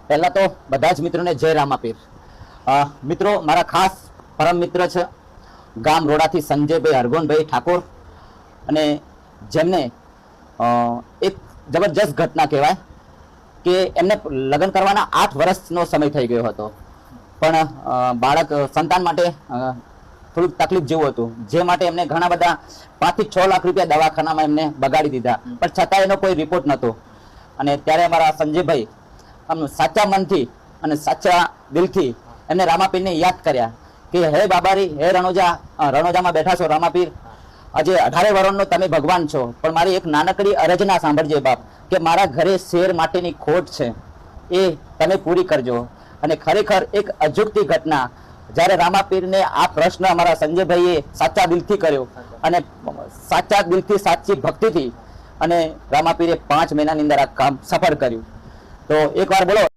પહેલા તો બધા જ મિત્રોને જય રામાપીર। મિત્રો મારા ખાસ પરમ મિત્ર છે ગામ રોડાથી સંજયભાઈ હરગોનભાઈ ઠાકોર, અને જેમને એક જબરજસ્ત ઘટના કહેવાય કે એમને લગ્ન કરવાના 8 વર્ષનો સમય થઈ ગયો હતો, પણ બાળક સંતાન માટે થોડુંક તકલીફ જેવું હતું, જે માટે એમને ઘણા બધા 5 થી 6 લાખ રૂપિયા દવાખાનામાં એમને બગાડી દીધા, પણ છતાં એનો કોઈ રિપોર્ટ નહોતો। અને ત્યારે અમારા સંજયભાઈ સાચા મનથી અને સાચા દિલથી એમને રામાપીરને યાદ કર્યા કે હે બાબારી, હે રણોજામાં બેઠા છો રામાપીર, આજે 18 વર્ષનો તમે ભગવાન છો, પણ મારી એક નાનકડી અરજના સાંભળજે બાપ, કે મારા ઘરે શેર માટેની ખોટ છે, એ તમે પૂરી કરજો। અને ખરેખર એક અજુગતી ઘટના, જ્યારે રામાપીરને આ પ્રશ્ન અમારા સંજયભાઈએ સાચા દિલથી કર્યો, અને સાચા દિલથી સાચી ભક્તિથી, અને રામાપીરે 5 મહિનાની અંદર આ કામ સફળ કર્યું। તો એકવાર બોલો